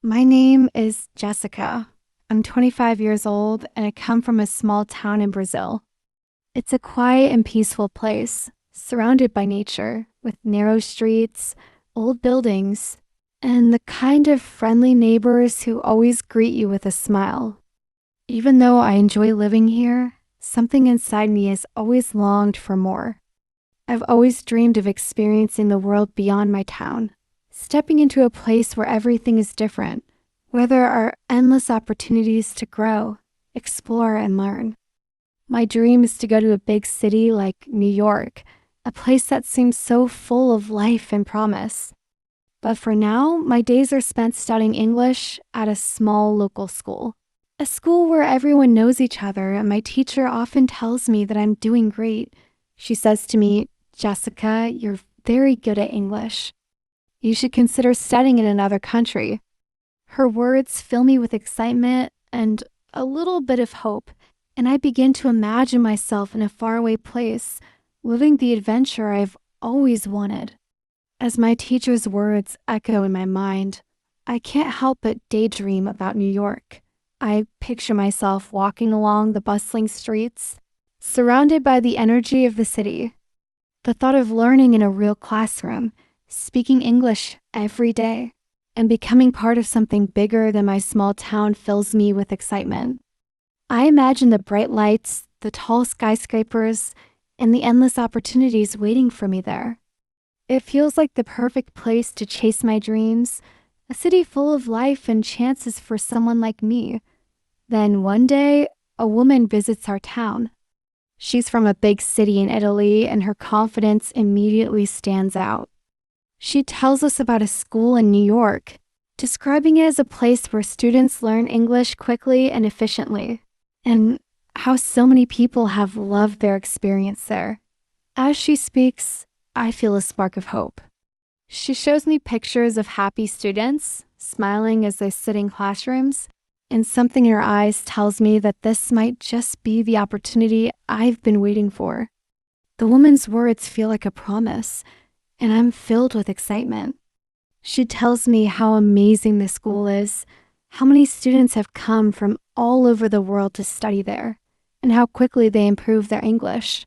My name is Jessica. I'm 25 years old and I come from a small town in Brazil. It's a quiet and peaceful place, surrounded by nature, with narrow streets, old buildings, and the kind of friendly neighbors who always greet you with a smile. Even though I enjoy living here, something inside me has always longed for more. I've always dreamed of experiencing the world beyond my town, stepping into a place where everything is different, where there are endless opportunities to grow, explore, and learn. My dream is to go to a big city like New York, a place that seems so full of life and promise. But for now, my days are spent studying English at a small local school. A school where everyone knows each other, and my teacher often tells me that I'm doing great. She says to me, "Jessica, you're very good at English. You should consider studying in another country." Her words fill me with excitement and a little bit of hope, and I begin to imagine myself in a faraway place, living the adventure I've always wanted. As my teacher's words echo in my mind, I can't help but daydream about New York. I picture myself walking along the bustling streets, surrounded by the energy of the city. The thought of learning in a real classroom, speaking English every day, and becoming part of something bigger than my small town fills me with excitement. I imagine the bright lights, the tall skyscrapers, and the endless opportunities waiting for me there. It feels like the perfect place to chase my dreams, a city full of life and chances for someone like me. Then one day, a woman visits our town. She's from a big city in Italy, and her confidence immediately stands out. She tells us about a school in New York, describing it as a place where students learn English quickly and efficiently, and how so many people have loved their experience there. As she speaks, I feel a spark of hope. She shows me pictures of happy students, smiling as they sit in classrooms, and something in her eyes tells me that this might just be the opportunity I've been waiting for. The woman's words feel like a promise, and I'm filled with excitement. She tells me how amazing the school is, how many students have come from all over the world to study there, and how quickly they improve their English.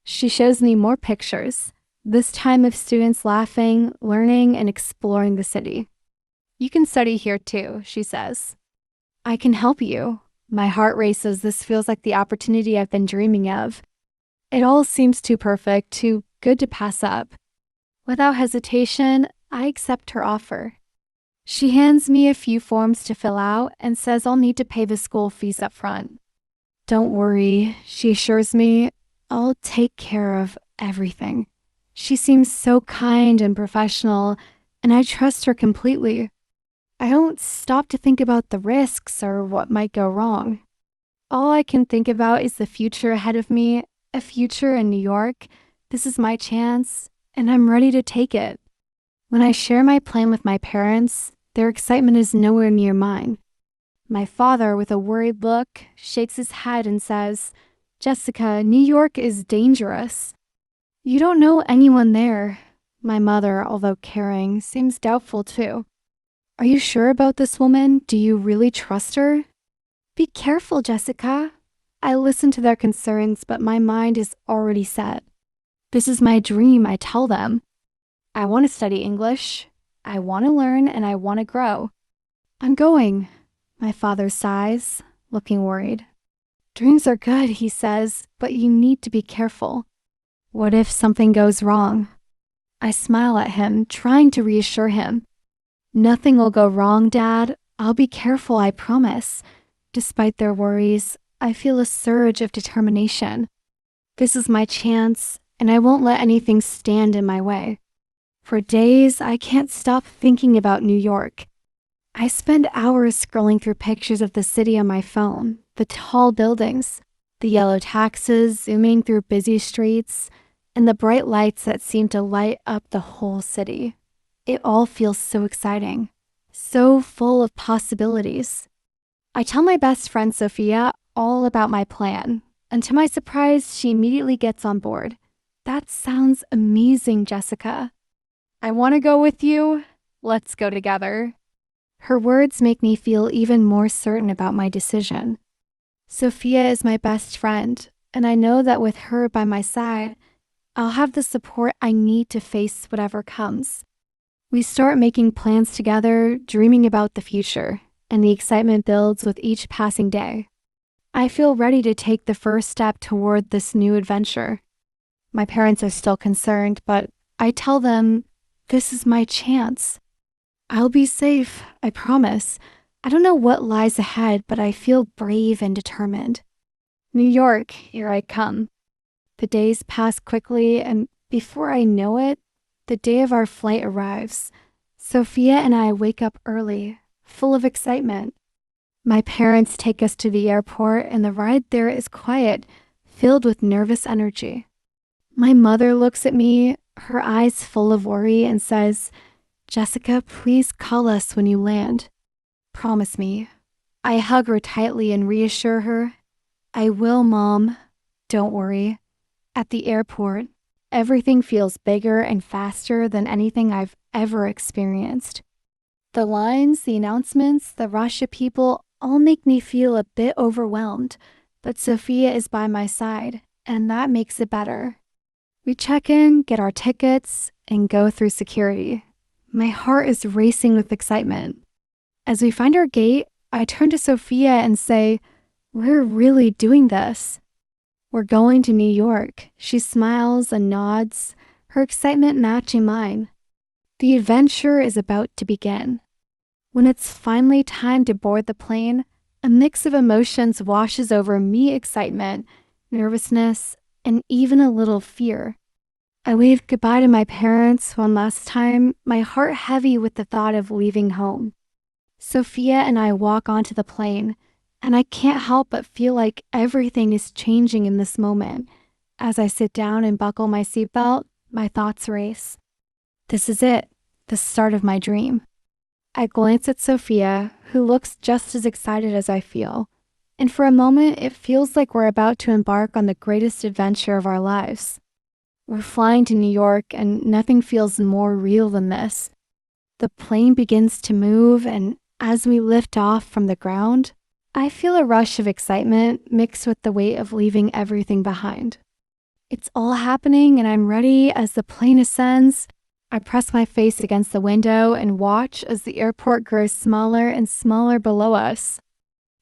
She shows me more pictures, this time of students laughing, learning, and exploring the city. "You can study here too," she says. "I can help you." My heart races. This feels like the opportunity I've been dreaming of. It all seems too perfect, too good to pass up. Without hesitation, I accept her offer. She hands me a few forms to fill out and says I'll need to pay the school fees up front. "Don't worry," she assures me, "I'll take care of everything." She seems so kind and professional, and I trust her completely. I don't stop to think about the risks or what might go wrong. All I can think about is the future ahead of me, a future in New York. This is my chance, and I'm ready to take it. When I share my plan with my parents, their excitement is nowhere near mine. My father, with a worried look, shakes his head and says, "Jessica, New York is dangerous. You don't know anyone there." My mother, although caring, seems doubtful too. "Are you sure about this woman? Do you really trust her?" "Be careful, Jessica." I listen to their concerns, but my mind is already set. This is my dream, I tell them. I want to study English. I want to learn, and I want to grow. "I'm going," my father sighs, looking worried. "Dreams are good," he says, "but you need to be careful. What if something goes wrong?" I smile at him, trying to reassure him. "Nothing will go wrong, Dad. I'll be careful, I promise." Despite their worries, I feel a surge of determination. This is my chance, and I won't let anything stand in my way. For days, I can't stop thinking about New York. I spend hours scrolling through pictures of the city on my phone, the tall buildings, the yellow taxis zooming through busy streets, and the bright lights that seem to light up the whole city. It all feels so exciting, so full of possibilities. I tell my best friend Sophia all about my plan, and to my surprise, she immediately gets on board. "That sounds amazing, Jessica. I want to go with you. Let's go together." Her words make me feel even more certain about my decision. Sophia is my best friend, and I know that with her by my side, I'll have the support I need to face whatever comes. We start making plans together, dreaming about the future, and the excitement builds with each passing day. I feel ready to take the first step toward this new adventure. My parents are still concerned, but I tell them this is my chance. I'll be safe, I promise. I don't know what lies ahead, but I feel brave and determined. New York, here I come. The days pass quickly, and before I know it, the day of our flight arrives. Sophia and I wake up early, full of excitement. My parents take us to the airport, and the ride there is quiet, filled with nervous energy. My mother looks at me, her eyes full of worry, and says, "Jessica, please call us when you land. Promise me." I hug her tightly and reassure her, "I will, Mom. Don't worry." At the airport, everything feels bigger and faster than anything I've ever experienced. The lines, the announcements, the rush of people all make me feel a bit overwhelmed, but Sophia is by my side, and that makes it better. We check in, get our tickets, and go through security. My heart is racing with excitement. As we find our gate, I turn to Sophia and say, "We're really doing this." "We're going to New York." She smiles and nods, her excitement matching mine. The adventure is about to begin. When it's finally time to board the plane, a mix of emotions washes over me: excitement, nervousness, and even a little fear. I wave goodbye to my parents one last time, my heart heavy with the thought of leaving home. Sophia and I walk onto the plane, and I can't help but feel like everything is changing in this moment. As I sit down and buckle my seatbelt, my thoughts race. This is it, the start of my dream. I glance at Sophia, who looks just as excited as I feel, and for a moment it feels like we're about to embark on the greatest adventure of our lives. We're flying to New York, and nothing feels more real than this. The plane begins to move, and as we lift off from the ground, I feel a rush of excitement mixed with the weight of leaving everything behind. It's all happening, and I'm ready. As the plane ascends, I press my face against the window and watch as the airport grows smaller and smaller below us.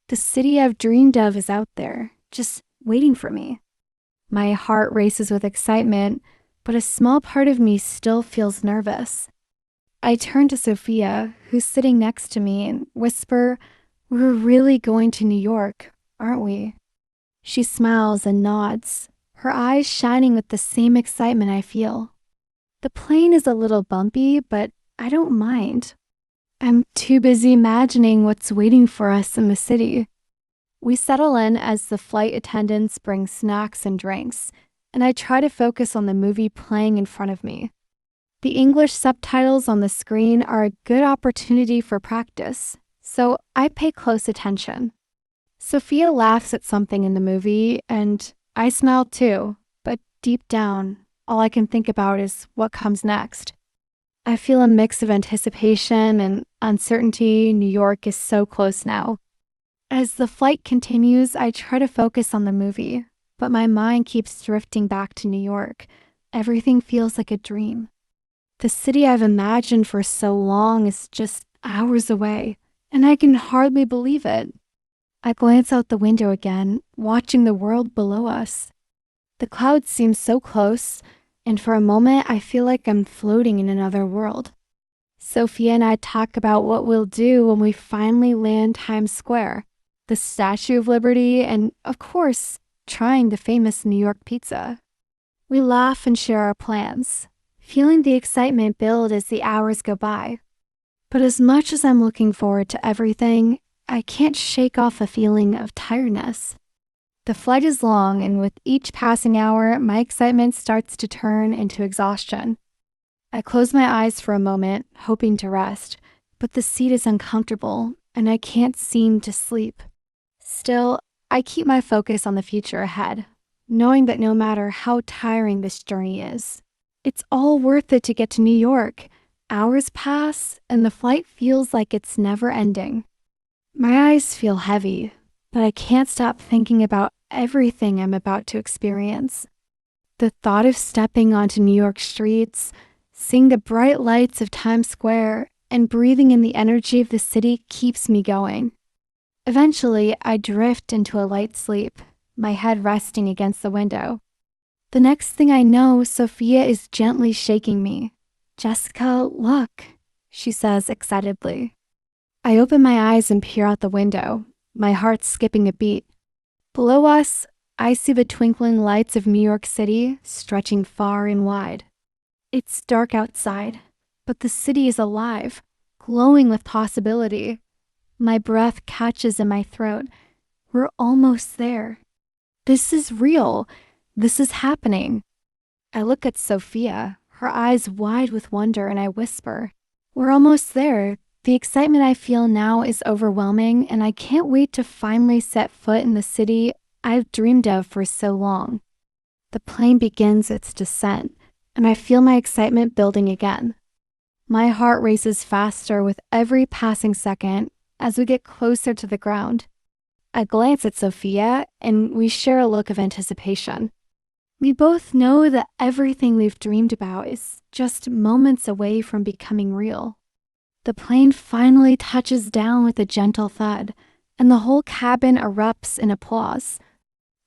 The city I've dreamed of is out there, just waiting for me. My heart races with excitement, but a small part of me still feels nervous. I turn to Sophia, who's sitting next to me, and whisper, "We're really going to New York, aren't we?" She smiles and nods, her eyes shining with the same excitement I feel. The plane is a little bumpy, but I don't mind. I'm too busy imagining what's waiting for us in the city. We settle in as the flight attendants bring snacks and drinks, and I try to focus on the movie playing in front of me. The English subtitles on the screen are a good opportunity for practice, so I pay close attention. Sophia laughs at something in the movie, and I smile too, but deep down, all I can think about is what comes next. I feel a mix of anticipation and uncertainty. New York is so close now. As the flight continues, I try to focus on the movie, but my mind keeps drifting back to New York. Everything feels like a dream. The city I've imagined for so long is just hours away, and I can hardly believe it. I glance out the window again, watching the world below us. The clouds seem so close, and for a moment I feel like I'm floating in another world. Sophia and I talk about what we'll do when we finally land Times Square, the Statue of Liberty, and, of course, trying the famous New York pizza. We laugh and share our plans, feeling the excitement build as the hours go by. But as much as I'm looking forward to everything, I can't shake off a feeling of tiredness. The flight is long, and with each passing hour, my excitement starts to turn into exhaustion. I close my eyes for a moment, hoping to rest, but the seat is uncomfortable, and I can't seem to sleep. Still, I keep my focus on the future ahead, knowing that no matter how tiring this journey is, it's all worth it to get to New York, Hours pass, and the flight feels like it's never ending. My eyes feel heavy, but I can't stop thinking about everything I'm about to experience. The thought of stepping onto New York streets, seeing the bright lights of Times Square, and breathing in the energy of the city keeps me going. Eventually, I drift into a light sleep, my head resting against the window. The next thing I know, Sophia is gently shaking me. "Jessica, look," she says excitedly. I open my eyes and peer out the window, my heart skipping a beat. Below us, I see the twinkling lights of New York City stretching far and wide. It's dark outside, but the city is alive, glowing with possibility. My breath catches in my throat. We're almost there. This is real. This is happening. I look at Sophia, her eyes wide with wonder, and I whisper, "We're almost there. The excitement I feel now is overwhelming, and I can't wait to finally set foot in the city I've dreamed of for so long." The plane begins its descent, and I feel my excitement building again. My heart races faster with every passing second as we get closer to the ground. I glance at Sophia, and we share a look of anticipation. We both know that everything we've dreamed about is just moments away from becoming real. The plane finally touches down with a gentle thud, and the whole cabin erupts in applause.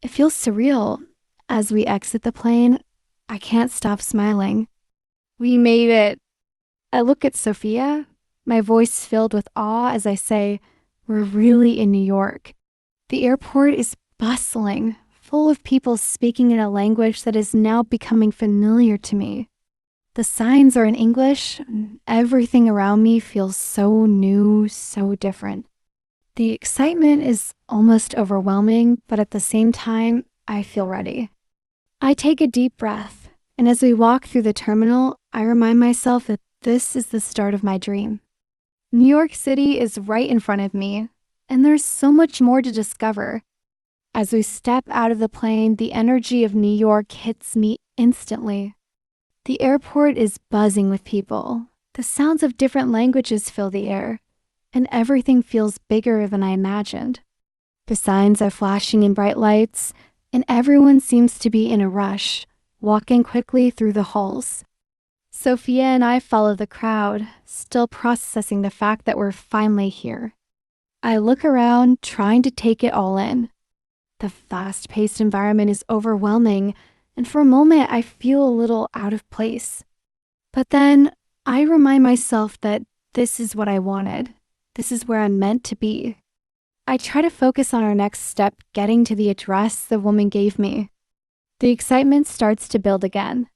It feels surreal. As we exit the plane, I can't stop smiling. We made it. I look at Sophia, my voice filled with awe as I say, "We're really in New York." The airport is bustling, full of people speaking in a language that is now becoming familiar to me. The signs are in English, and everything around me feels so new, so different. The excitement is almost overwhelming, but at the same time, I feel ready. I take a deep breath, and as we walk through the terminal, I remind myself that this is the start of my dream. New York City is right in front of me, and there's so much more to discover. As we step out of the plane, the energy of New York hits me instantly. The airport is buzzing with people. The sounds of different languages fill the air, and everything feels bigger than I imagined. The signs are flashing in bright lights, and everyone seems to be in a rush, walking quickly through the halls. Sophia and I follow the crowd, still processing the fact that we're finally here. I look around, trying to take it all in. The fast-paced environment is overwhelming, and for a moment I feel a little out of place. But then I remind myself that this is what I wanted. This is where I'm meant to be. I try to focus on our next step, getting to the address the woman gave me. The excitement starts to build again.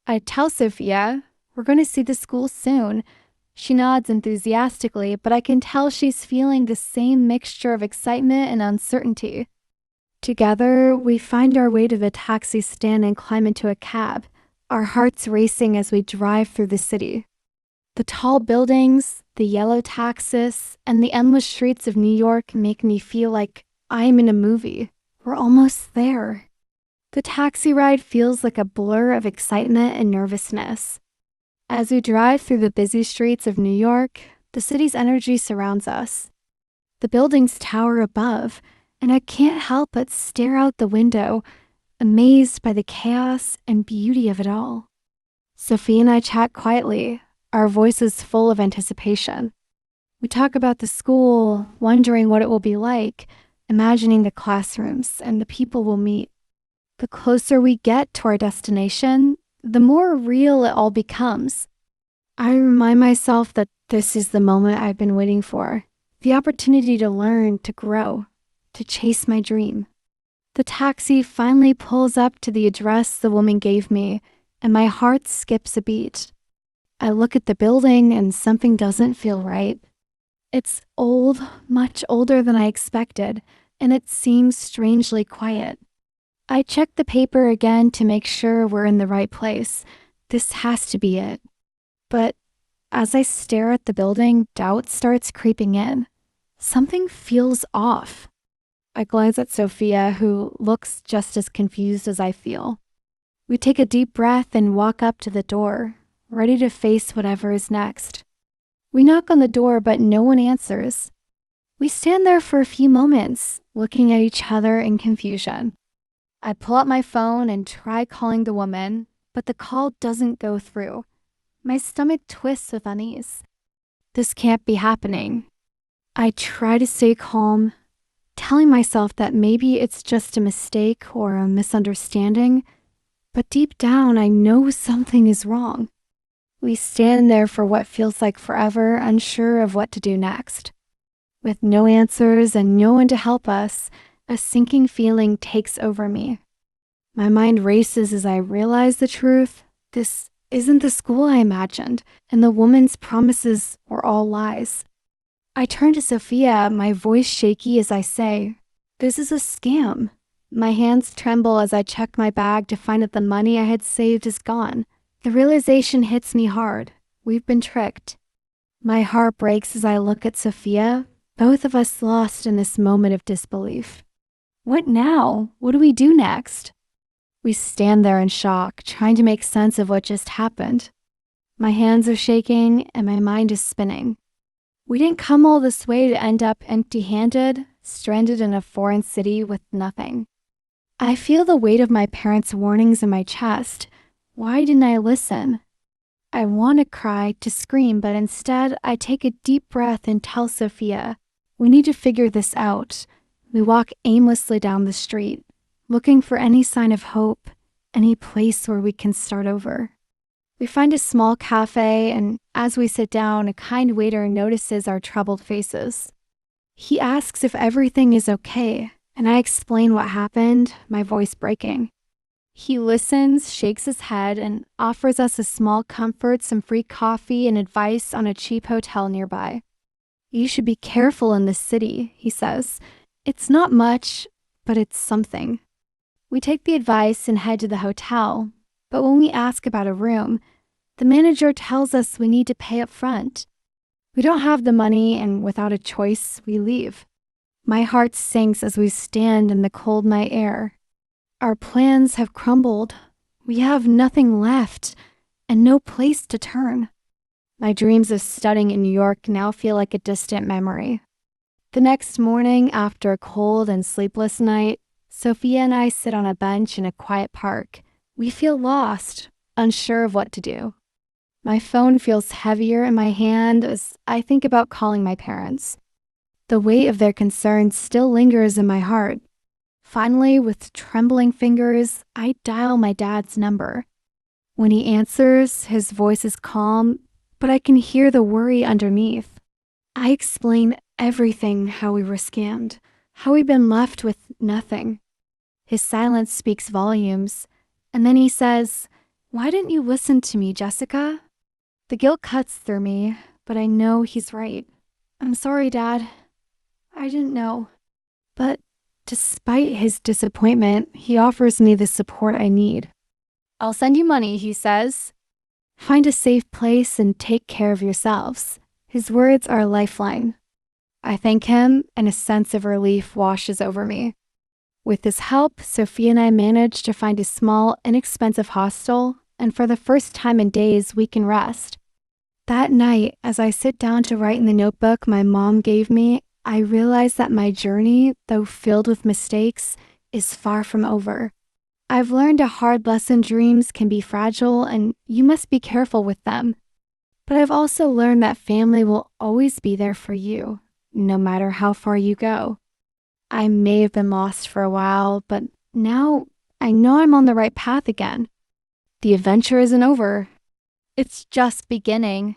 I tell Sophia, "We're going to see the school soon." She nods enthusiastically, but I can tell she's feeling the same mixture of excitement and uncertainty. Together, we find our way to the taxi stand and climb into a cab, our hearts racing as we drive through the city. The tall buildings, the yellow taxis, and the endless streets of New York make me feel like I'm in a movie. We're almost there. The taxi ride feels like a blur of excitement and nervousness. As we drive through the busy streets of New York, the city's energy surrounds us. The buildings tower above, and I can't help but stare out the window, amazed by the chaos and beauty of it all. Sophie and I chat quietly, our voices full of anticipation. We talk about the school, wondering what it will be like, imagining the classrooms and the people we'll meet. The closer we get to our destination, the more real it all becomes. I remind myself that this is the moment I've been waiting for, the opportunity to learn, to grow, to chase my dream. The taxi finally pulls up to the address the woman gave me, and my heart skips a beat. I look at the building and something doesn't feel right. It's old, much older than I expected, and it seems strangely quiet. I check the paper again to make sure we're in the right place. This has to be it. But as I stare at the building, doubt starts creeping in. Something feels off. I glance at Sophia, who looks just as confused as I feel. We take a deep breath and walk up to the door. ready to face whatever is next. We knock on the door, but no one answers. We stand there for a few moments, looking at each other in confusion. I pull out my phone and try calling the woman, but the call doesn't go through. My stomach twists with unease. This can't be happening. I try to stay calm, telling myself that maybe it's just a mistake or a misunderstanding, but deep down I know something is wrong. We stand there for what feels like forever, unsure of what to do next. With no answers and no one to help us, a sinking feeling takes over me. My mind races as I realize the truth. This isn't the school I imagined, and the woman's promises were all lies. I turn to Sophia, my voice shaky as I say, "This is a scam." My hands tremble as I check my bag to find that the money I had saved is gone. The realization hits me hard. We've been tricked. My heart breaks as I look at Sophia, both of us lost in this moment of disbelief. What now? What do we do next? We stand there in shock, trying to make sense of what just happened. My hands are shaking and my mind is spinning. We didn't come all this way to end up empty-handed, stranded in a foreign city with nothing. I feel the weight of my parents' warnings in my chest. Why didn't I listen? I want to cry, to scream, but instead I take a deep breath and tell Sophia, we need to figure this out. We walk aimlessly down the street, looking for any sign of hope, any place where we can start over. We find a small cafe, and as we sit down, a kind waiter notices our troubled faces. He asks if everything is okay, and I explain what happened, my voice breaking. He listens, shakes his head, and offers us a small comfort, some free coffee, and advice on a cheap hotel nearby. "You should be careful in this city," he says. "It's not much, but it's something." We take the advice and head to the hotel, but when we ask about a room, the manager tells us we need to pay up front. We don't have the money, and without a choice, we leave. My heart sinks as we stand in the cold night air. Our plans have crumbled. We have nothing left, and no place to turn. My dreams of studying in New York now feel like a distant memory. The next morning, after a cold and sleepless night, Sophia and I sit on a bench in a quiet park. We feel lost, unsure of what to do. My phone feels heavier in my hand as I think about calling my parents. The weight of their concerns still lingers in my heart. Finally, with trembling fingers, I dial my dad's number. When he answers, his voice is calm, but I can hear the worry underneath. I explain everything, how we were scammed, how we've been left with nothing. His silence speaks volumes, and then he says, "Why didn't you listen to me, Jessica?" The guilt cuts through me, but I know he's right. "I'm sorry, Dad. I didn't know." But despite his disappointment, he offers me the support I need. "I'll send you money," he says. "Find a safe place and take care of yourselves." His words are a lifeline. I thank him, and a sense of relief washes over me. With his help, Sophia and I manage to find a small, inexpensive hostel, and for the first time in days, we can rest. That night, as I sit down to write in the notebook my mom gave me, I realize that my journey, though filled with mistakes, is far from over. I've learned a hard lesson: dreams can be fragile, and you must be careful with them. But I've also learned that family will always be there for you, no matter how far you go. I may have been lost for a while, but now I know I'm on the right path again. The adventure isn't over. It's just beginning.